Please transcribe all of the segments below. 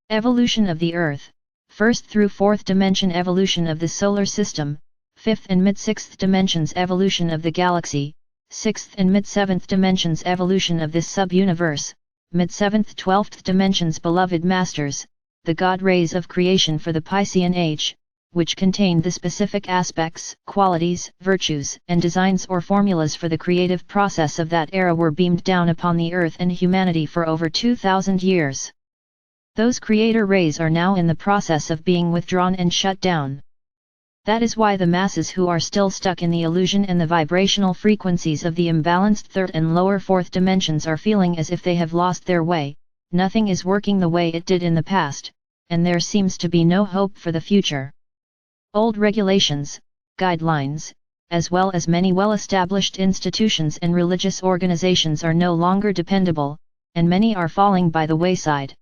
Evolution of the Earth, 1st through 4th dimension evolution of the solar system, 5th and mid-6th dimensions evolution of the galaxy, 6th and mid-7th dimensions evolution of this sub-universe, mid-7th 12th dimensions beloved masters, the God rays of creation for the Piscean age, which contained the specific aspects, qualities, virtues, and designs or formulas for the creative process of that era were beamed down upon the earth and humanity for over 2,000 years. Those creator rays are now in the process of being withdrawn and shut down. That is why the masses who are still stuck in the illusion and the vibrational frequencies of the imbalanced 3rd and lower 4th dimensions are feeling as if they have lost their way, nothing is working the way it did in the past, and there seems to be no hope for the future. Old regulations, guidelines, as well as many well-established institutions and religious organizations are no longer dependable, and many are falling by the wayside.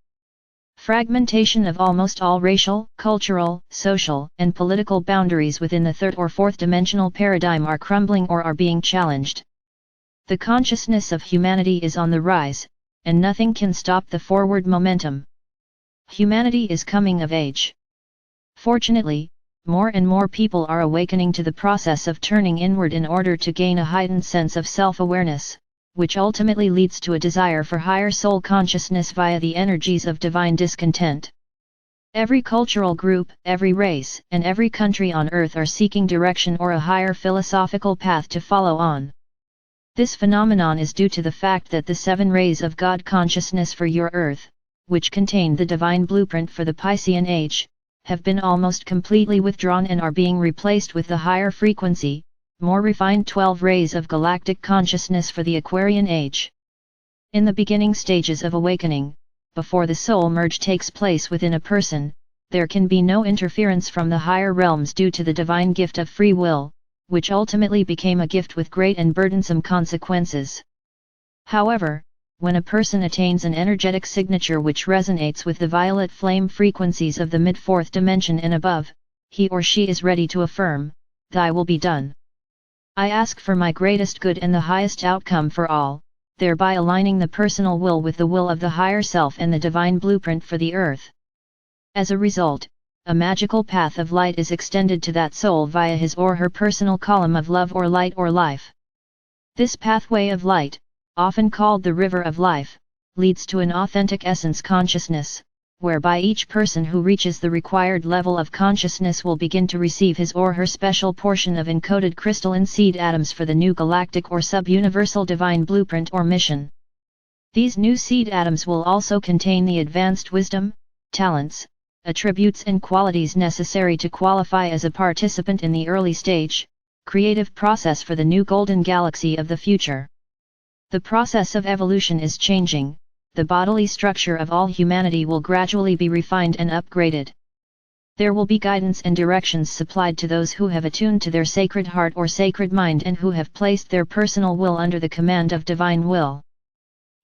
Fragmentation of almost all racial, cultural, social, and political boundaries within the 3rd or 4th dimensional paradigm are crumbling or are being challenged. The consciousness of humanity is on the rise, and nothing can stop the forward momentum. Humanity is coming of age. Fortunately, more and more people are awakening to the process of turning inward in order to gain a heightened sense of self-awareness, which ultimately leads to a desire for higher soul consciousness via the energies of divine discontent. Every cultural group, every race, and every country on earth are seeking direction or a higher philosophical path to follow on. This phenomenon is due to the fact that the 7 rays of God consciousness for your earth, which contain the divine blueprint for the Piscean age, have been almost completely withdrawn and are being replaced with the higher frequency, more refined 12 rays of galactic consciousness for the Aquarian age. In the beginning stages of awakening, before the soul merge takes place within a person, there can be no interference from the higher realms due to the divine gift of free will, which ultimately became a gift with great and burdensome consequences. However, when a person attains an energetic signature which resonates with the violet flame frequencies of the mid-4th dimension and above, he or she is ready to affirm, "Thy will be done. I ask for my greatest good and the highest outcome for all," thereby aligning the personal will with the will of the higher self and the divine blueprint for the earth. As a result, a magical path of light is extended to that soul via his or her personal column of love or light or life. This pathway of light, often called the river of life, leads to an authentic essence consciousness, whereby each person who reaches the required level of consciousness will begin to receive his or her special portion of encoded crystalline seed atoms for the new galactic or sub-universal divine blueprint or mission. These new seed atoms will also contain the advanced wisdom, talents, attributes and qualities necessary to qualify as a participant in the early stage, creative process for the new golden galaxy of the future. The process of evolution is changing. The bodily structure of all humanity will gradually be refined and upgraded. There will be guidance and directions supplied to those who have attuned to their sacred heart or sacred mind and who have placed their personal will under the command of divine will.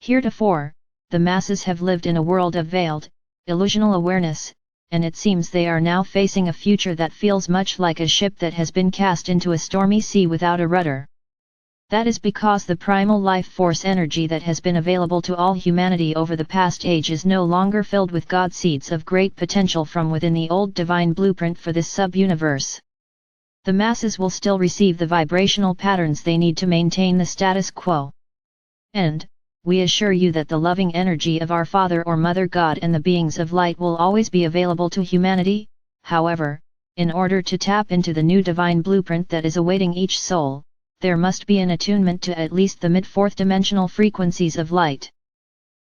Heretofore, the masses have lived in a world of veiled, illusional awareness, and it seems they are now facing a future that feels much like a ship that has been cast into a stormy sea without a rudder. That is because the primal life force energy that has been available to all humanity over the past age is no longer filled with God seeds of great potential from within the old divine blueprint for this sub-universe. The masses will still receive the vibrational patterns they need to maintain the status quo. And, we assure you that the loving energy of our Father or Mother God and the beings of light will always be available to humanity. However, in order to tap into the new divine blueprint that is awaiting each soul, there must be an attunement to at least the mid-4th dimensional frequencies of light.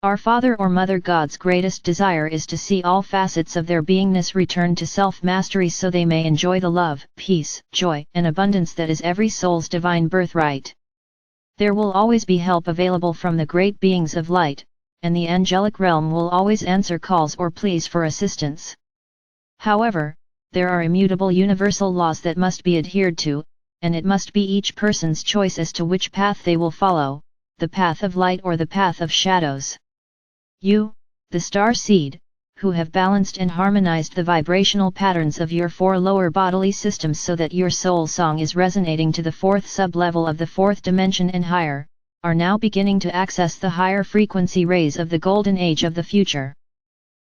Our Father or Mother God's greatest desire is to see all facets of their beingness return to self-mastery so they may enjoy the love, peace, joy, and abundance that is every soul's divine birthright. There will always be help available from the great beings of light, and the angelic realm will always answer calls or pleas for assistance. However, there are immutable universal laws that must be adhered to, and it must be each person's choice as to which path they will follow, the path of light or the path of shadows. You, the star seed, who have balanced and harmonized the vibrational patterns of your 4 lower bodily systems so that your soul song is resonating to the 4th sub-level of the 4th dimension and higher, are now beginning to access the higher frequency rays of the golden age of the future.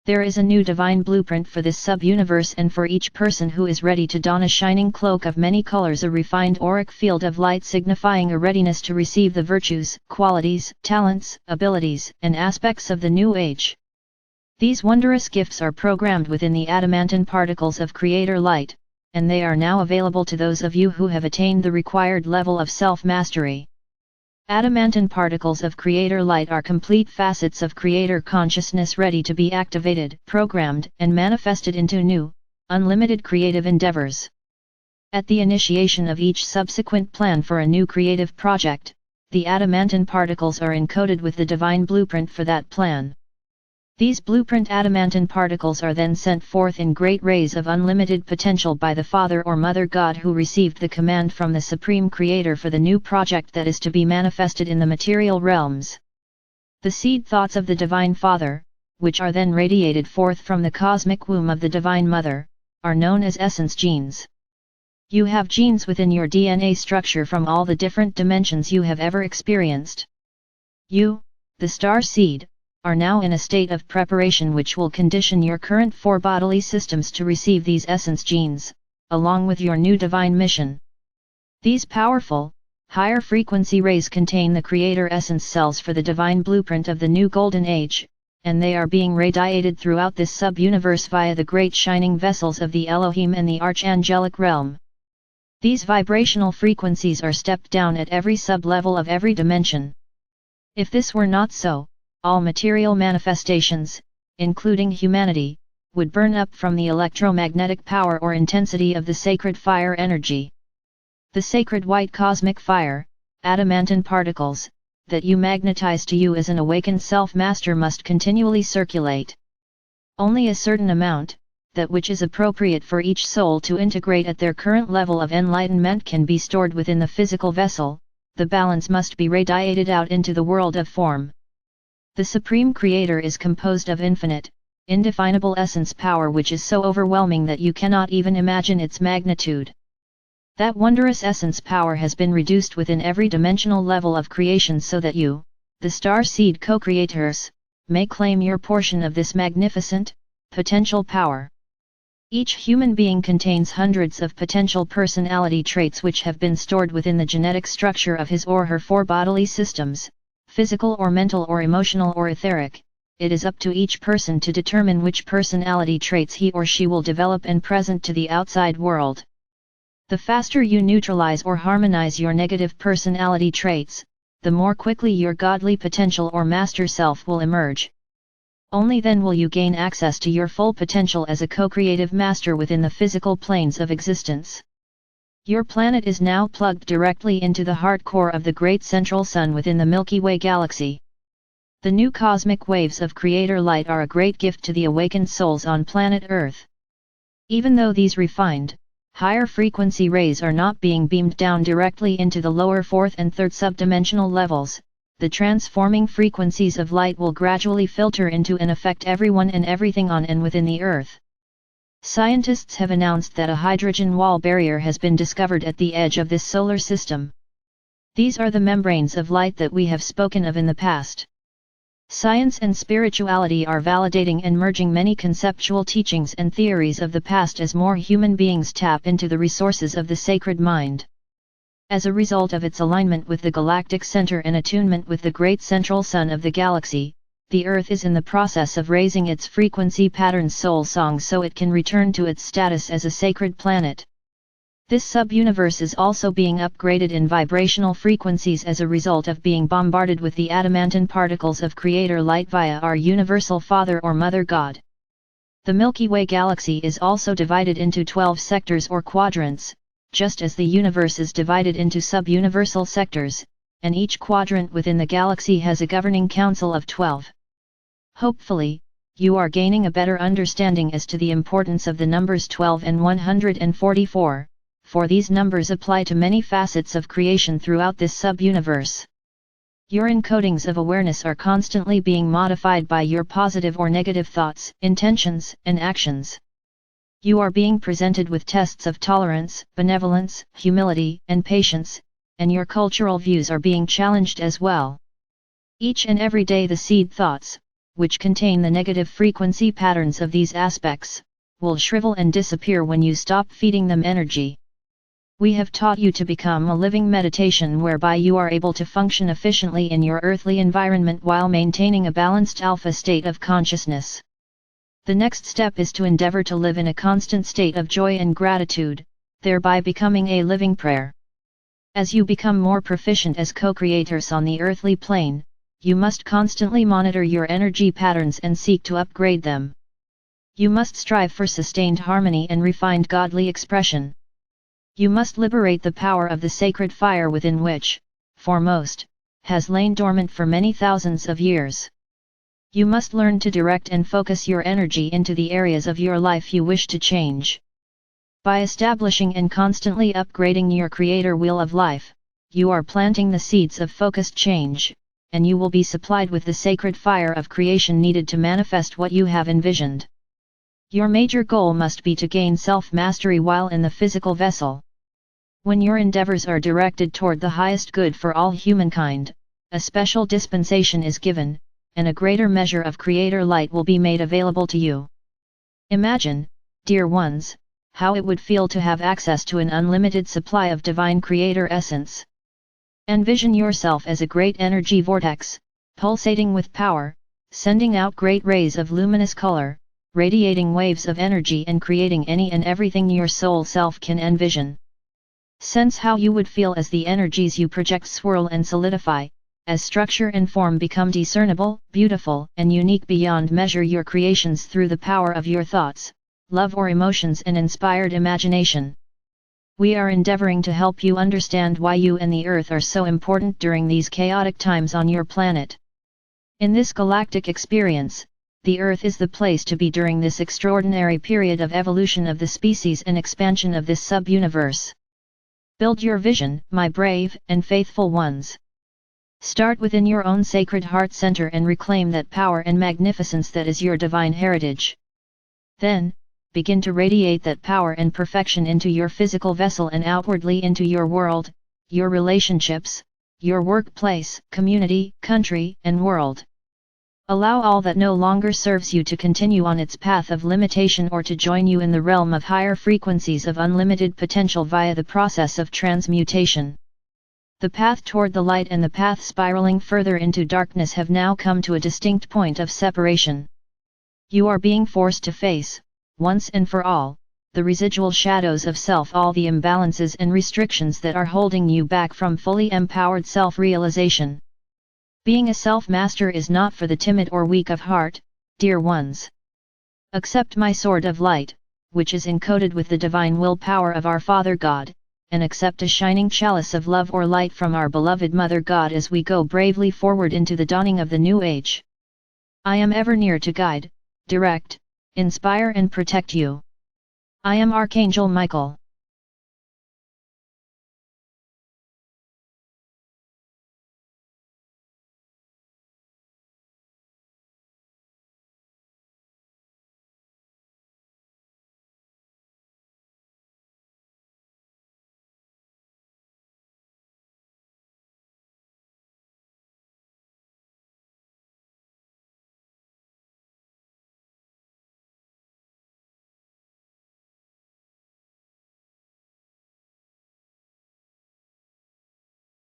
There is a new divine blueprint for this sub-universe, and for each person who is ready to don a shining cloak of many colors, a refined auric field of light signifying a readiness to receive the virtues, qualities, talents, abilities, and aspects of the new age. These wondrous gifts are programmed within the adamantine particles of Creator Light, and they are now available to those of you who have attained the required level of self-mastery. Adamantine particles of Creator Light are complete facets of Creator consciousness ready to be activated, programmed, and manifested into new, unlimited creative endeavors. At the initiation of each subsequent plan for a new creative project, the adamantine particles are encoded with the divine blueprint for that plan. These blueprint adamantine particles are then sent forth in great rays of unlimited potential by the Father or Mother God who received the command from the Supreme Creator for the new project that is to be manifested in the material realms. The seed thoughts of the Divine Father, which are then radiated forth from the cosmic womb of the Divine Mother, are known as essence genes. You have genes within your DNA structure from all the different dimensions you have ever experienced. You, the star seed, are now in a state of preparation which will condition your current 4 bodily systems to receive these essence genes, along with your new divine mission. These powerful, higher frequency rays contain the Creator essence cells for the divine blueprint of the new golden age, and they are being radiated throughout this sub-universe via the great shining vessels of the Elohim and the archangelic realm. These vibrational frequencies are stepped down at every sub-level of every dimension. If this were not so, all material manifestations, including humanity, would burn up from the electromagnetic power or intensity of the sacred fire energy. The sacred white cosmic fire, adamantine particles, that you magnetize to you as an awakened self-master must continually circulate. Only a certain amount, that which is appropriate for each soul to integrate at their current level of enlightenment, can be stored within the physical vessel. The balance must be radiated out into the world of form. The Supreme Creator is composed of infinite, indefinable essence power which is so overwhelming that you cannot even imagine its magnitude. That wondrous essence power has been reduced within every dimensional level of creation so that you, the star seed co-creators, may claim your portion of this magnificent, potential power. Each human being contains hundreds of potential personality traits which have been stored within the genetic structure of his or her 4 bodily systems. Physical or mental or emotional or etheric. It is up to each person to determine which personality traits he or she will develop and present to the outside world. The faster you neutralize or harmonize your negative personality traits, the more quickly your godly potential or master self will emerge. Only then will you gain access to your full potential as a co-creative master within the physical planes of existence. Your planet is now plugged directly into the heart core of the great central sun within the Milky Way galaxy. The new cosmic waves of Creator Light are a great gift to the awakened souls on planet Earth. Even though these refined, higher frequency rays are not being beamed down directly into the lower 4th and 3rd subdimensional levels, the transforming frequencies of light will gradually filter into and affect everyone and everything on and within the Earth. Scientists have announced that a hydrogen wall barrier has been discovered at the edge of this solar system. These are the membranes of light that we have spoken of in the past. Science and spirituality are validating and merging many conceptual teachings and theories of the past as more human beings tap into the resources of the sacred mind. As a result of its alignment with the galactic center and attunement with the great central sun of the galaxy, the Earth is in the process of raising its frequency pattern soul song so it can return to its status as a sacred planet. This sub-universe is also being upgraded in vibrational frequencies as a result of being bombarded with the adamantine particles of Creator Light via our Universal Father or Mother God. The Milky Way galaxy is also divided into 12 sectors or quadrants, just as the universe is divided into sub-universal sectors, and each quadrant within the galaxy has a governing council of 12. Hopefully, you are gaining a better understanding as to the importance of the numbers 12 and 144, for these numbers apply to many facets of creation throughout this sub-universe. Your encodings of awareness are constantly being modified by your positive or negative thoughts, intentions, and actions. You are being presented with tests of tolerance, benevolence, humility, and patience, and your cultural views are being challenged as well. Each and every day the seed thoughts, which contain the negative frequency patterns of these aspects, will shrivel and disappear when you stop feeding them energy. We have taught you to become a living meditation whereby you are able to function efficiently in your earthly environment while maintaining a balanced alpha state of consciousness. The next step is to endeavor to live in a constant state of joy and gratitude, thereby becoming a living prayer. As you become more proficient as co-creators on the earthly plane, you must constantly monitor your energy patterns and seek to upgrade them. You must strive for sustained harmony and refined godly expression. You must liberate the power of the sacred fire within which, foremost, has lain dormant for many thousands of years. You must learn to direct and focus your energy into the areas of your life you wish to change. By establishing and constantly upgrading your creator wheel of life, you are planting the seeds of focused change, and you will be supplied with the sacred fire of creation needed to manifest what you have envisioned. Your major goal must be to gain self-mastery while in the physical vessel. When your endeavors are directed toward the highest good for all humankind, a special dispensation is given, and a greater measure of creator light will be made available to you. Imagine, dear ones, how it would feel to have access to an unlimited supply of divine creator essence. Envision yourself as a great energy vortex, pulsating with power, sending out great rays of luminous color, radiating waves of energy and creating any and everything your soul self can envision. Sense how you would feel as the energies you project swirl and solidify, as structure and form become discernible, beautiful, and unique beyond measure your creations through the power of your thoughts, love or emotions and inspired imagination. We are endeavoring to help you understand why you and the Earth are so important during these chaotic times on your planet. In this galactic experience, the Earth is the place to be during this extraordinary period of evolution of the species and expansion of this sub-universe. Build your vision, my brave and faithful ones. Start within your own sacred heart center and reclaim that power and magnificence that is your divine heritage. Then, begin to radiate that power and perfection into your physical vessel and outwardly into your world, your relationships, your workplace, community, country, and world. Allow all that no longer serves you to continue on its path of limitation or to join you in the realm of higher frequencies of unlimited potential via the process of transmutation. The path toward the light and the path spiraling further into darkness have now come to a distinct point of separation. You are being forced to face, once and for all, the residual shadows of self, all the imbalances and restrictions that are holding you back from fully empowered self-realization. Being a self-master is not for the timid or weak of heart, dear ones. Accept my sword of light, which is encoded with the divine willpower of our Father God, and accept a shining chalice of love or light from our beloved Mother God as we go bravely forward into the dawning of the new age. I am ever near to guide, direct, inspire and protect you. I am Archangel Michael.